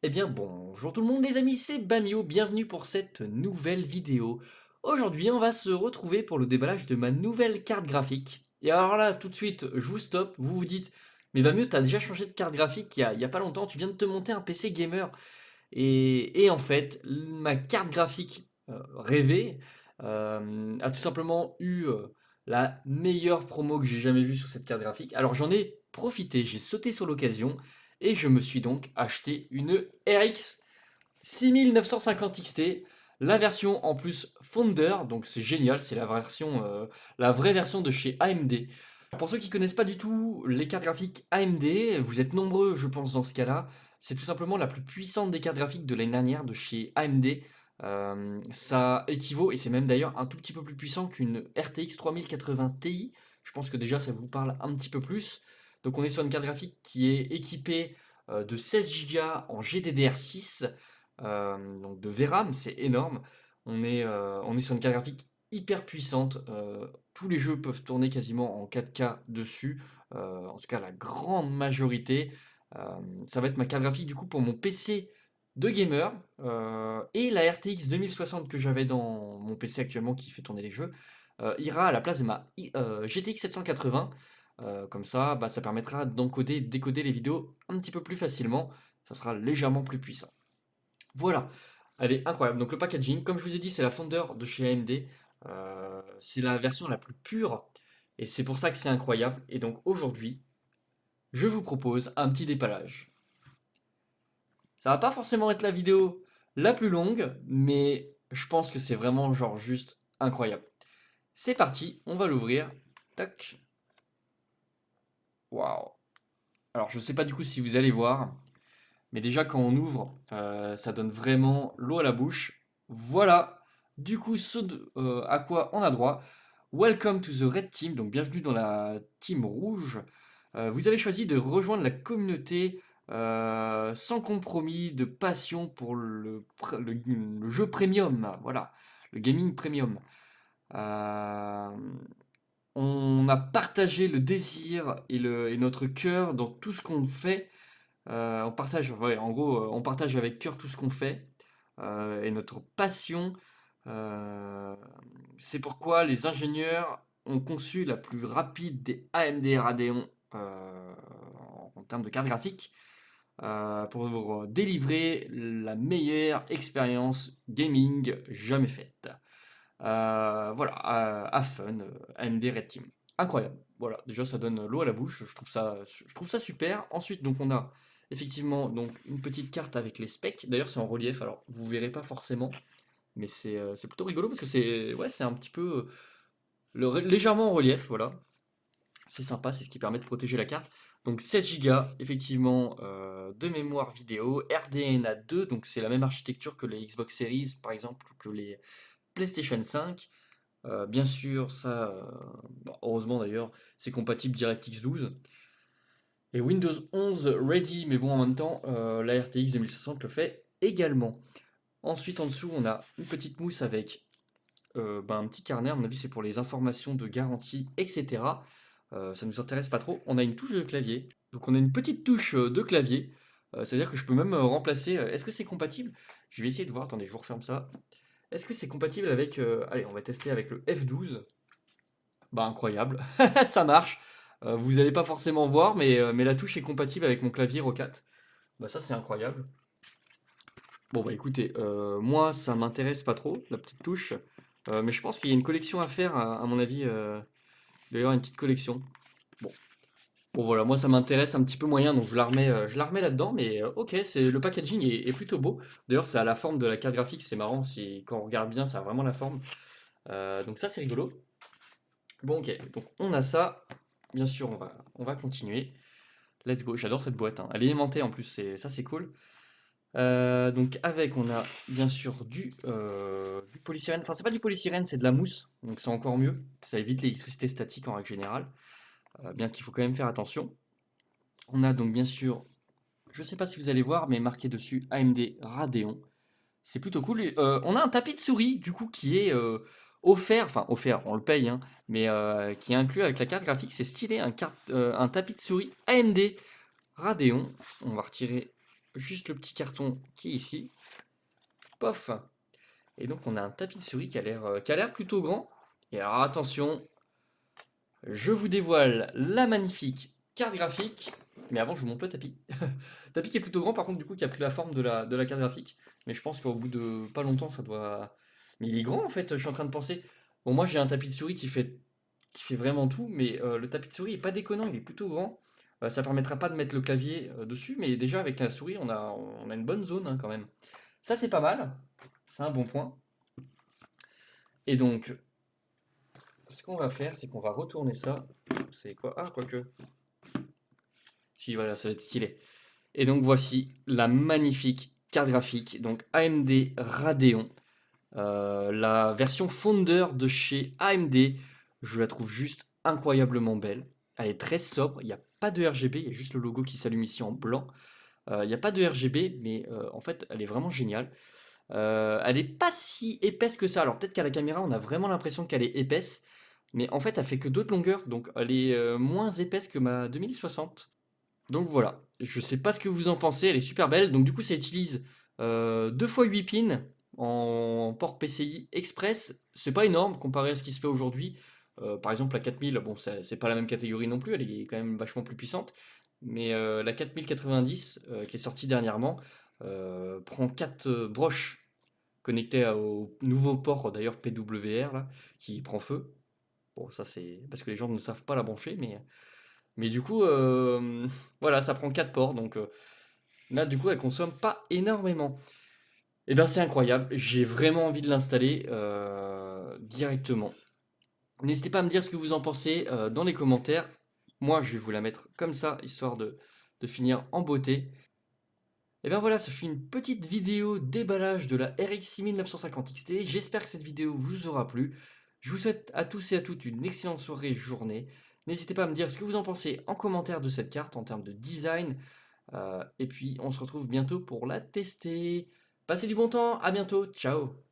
Eh bien bonjour tout le monde les amis, c'est Bamio, bienvenue pour cette nouvelle vidéo. Aujourd'hui on va se retrouver pour le déballage de ma nouvelle carte graphique. Et alors là tout de suite je vous stoppe, vous vous dites mais Bamio t'as déjà changé de carte graphique il y a pas longtemps, tu viens de te monter un PC gamer. Et en fait ma carte graphique rêvée a tout simplement eu la meilleure promo que j'ai jamais vue sur cette carte graphique. Alors j'en ai profité, j'ai sauté sur l'occasion. Et je me suis donc acheté une RX 6950 XT, la version en plus Founder, donc c'est génial, c'est la vraie version de chez AMD. Pour ceux qui connaissent pas du tout les cartes graphiques AMD, vous êtes nombreux je pense dans ce cas-là, c'est tout simplement la plus puissante des cartes graphiques de l'année dernière de chez AMD. Ça équivaut, et c'est même d'ailleurs un tout petit peu plus puissant qu'une RTX 3080 Ti, je pense que déjà ça vous parle un petit peu plus. Donc on est sur une carte graphique qui est équipée de 16 Go en GDDR6, donc de VRAM, c'est énorme. On est sur une carte graphique hyper puissante. Tous les jeux peuvent tourner quasiment en 4K dessus, en tout cas la grande majorité. Ça va être ma carte graphique du coup pour mon PC de gamer, et la RTX 2060 que j'avais dans mon PC actuellement qui fait tourner les jeux ira à la place de ma GTX 780. Comme ça, bah, ça permettra d'encoder, décoder les vidéos un petit peu plus facilement. Ça sera légèrement plus puissant. Voilà, elle est incroyable. Donc le packaging, comme je vous ai dit, c'est la Founder de chez AMD. C'est la version la plus pure. Et c'est pour ça que c'est incroyable. Et donc aujourd'hui, je vous propose un petit dépallage. Ça va pas forcément être la vidéo la plus longue, mais je pense que c'est vraiment genre juste incroyable. C'est parti, on va l'ouvrir. Tac. Waouh. Alors je sais pas du coup si vous allez voir, mais déjà quand on ouvre, ça donne vraiment l'eau à la bouche. Voilà, du coup à quoi on a droit. Welcome to the Red Team, donc bienvenue dans la team rouge. Vous avez choisi de rejoindre la communauté sans compromis, de passion pour le jeu premium, voilà, le gaming premium. Euh, on a partagé le désir et notre cœur dans tout ce qu'on fait. On partage, ouais, en gros, on partage avec cœur tout ce qu'on fait et notre passion. Euh, c'est pourquoi les ingénieurs ont conçu la plus rapide des AMD Radeon en termes de carte graphique pour délivrer la meilleure expérience gaming jamais faite. Voilà, à fun, AMD Red Team. Incroyable. Voilà, déjà ça donne l'eau à la bouche, je trouve ça super. Ensuite, donc on a effectivement donc une petite carte avec les specs. D'ailleurs, c'est en relief, alors vous verrez pas forcément, mais c'est plutôt rigolo parce que c'est un petit peu légèrement en relief, voilà. C'est sympa, c'est ce qui permet de protéger la carte. Donc 16 Go effectivement de mémoire vidéo, RDNA 2, donc c'est la même architecture que les Xbox Series par exemple, ou que les PlayStation 5. Bien sûr, ça, bon, heureusement d'ailleurs, c'est compatible DirectX 12. Et Windows 11 ready, mais bon, en même temps, la RTX 2060 le fait également. Ensuite, en dessous, on a une petite mousse avec un petit carnet. À mon avis, c'est pour les informations de garantie, etc. Ça nous intéresse pas trop. On a une touche de clavier. Donc, on a une petite touche de clavier. C'est-à-dire que je peux même remplacer. Est-ce que c'est compatible? Je vais essayer de voir. Attendez, je vous referme ça. Est-ce que c'est compatible avec. Allez, on va tester avec le F12. Bah incroyable, ça marche. Vous allez pas forcément voir, mais la touche est compatible avec mon clavier Roccat. Bah ça c'est incroyable. Bon bah écoutez, moi ça m'intéresse pas trop, la petite touche. Mais je pense qu'il y a une collection à faire, à mon avis. D'ailleurs une petite collection. Bon. Bon voilà, moi ça m'intéresse un petit peu moyen, donc je la remets là-dedans, mais ok, le packaging est plutôt beau. D'ailleurs c'est à la forme de la carte graphique, c'est marrant, quand on regarde bien, ça a vraiment la forme. Donc ça c'est rigolo. Bon ok, donc on a ça. Bien sûr, on va continuer. Let's go. J'adore cette boîte, hein. Elle est aimantée en plus, ça c'est cool. Donc avec, on a bien sûr du polystyrène. Enfin, c'est pas du polystyrène, c'est de la mousse. Donc c'est encore mieux. Ça évite l'électricité statique en règle générale. Bien qu'il faut quand même faire attention. On a donc bien sûr, je sais pas si vous allez voir, mais marqué dessus AMD Radeon. C'est plutôt cool. On a un tapis de souris, du coup, qui est offert, enfin offert, on le paye, hein, mais qui est inclus avec la carte graphique. C'est stylé, un tapis de souris AMD Radeon. On va retirer. juste le petit carton qui est ici. Pof. Et donc on a un tapis de souris qui a l'air plutôt grand. Et alors attention, je vous dévoile la magnifique carte graphique. Mais avant, je vous montre le tapis. Tapis qui est plutôt grand, par contre, du coup, qui a pris la forme de la carte graphique. Mais je pense qu'au bout de pas longtemps, ça doit. Mais il est grand en fait, je suis en train de penser. Bon, moi j'ai un tapis de souris qui fait vraiment tout, mais le tapis de souris est pas déconnant, il est plutôt grand. Ça permettra pas de mettre le clavier dessus, mais déjà avec la souris, on a une bonne zone hein, quand même. Ça, c'est pas mal. C'est un bon point. Et donc, ce qu'on va faire, c'est qu'on va retourner ça. C'est quoi? Ah, quoique. Si, voilà, ça va être stylé. Et donc, voici la magnifique carte graphique. Donc, AMD Radeon. La version Founder de chez AMD. Je la trouve juste incroyablement belle. Elle est très sobre. Il n'y a pas de RGB. Il y a juste le logo qui s'allume ici en blanc. Il n'y a pas de RGB, mais en fait, elle est vraiment géniale. Elle n'est pas si épaisse que ça. Alors peut-être qu'à la caméra, on a vraiment l'impression qu'elle est épaisse. Mais en fait, elle fait que d'autres longueurs. Donc elle est moins épaisse que ma 2060. Donc voilà. Je sais pas ce que vous en pensez. Elle est super belle. Donc du coup, ça utilise 2 fois 8 pins en port PCI Express. C'est pas énorme comparé à ce qui se fait aujourd'hui. Par exemple, la 4000, bon, c'est pas la même catégorie non plus. Elle est quand même vachement plus puissante. Mais la 4090, qui est sortie dernièrement, prend 4 broches connectées au nouveau port, d'ailleurs PWR, là, qui prend feu. Bon, ça c'est parce que les gens ne savent pas la brancher, mais du coup, voilà, ça prend 4 ports, donc là, du coup, elle consomme pas énormément. Et bien, c'est incroyable, j'ai vraiment envie de l'installer directement. N'hésitez pas à me dire ce que vous en pensez dans les commentaires. Moi, je vais vous la mettre comme ça, histoire de finir en beauté. Et bien voilà, ça fait une petite vidéo déballage de la RX 6950 XT. J'espère que cette vidéo vous aura plu. Je vous souhaite à tous et à toutes une excellente soirée, journée. N'hésitez pas à me dire ce que vous en pensez en commentaire de cette carte en termes de design. Et puis on se retrouve bientôt pour la tester. Passez du bon temps, à bientôt, ciao!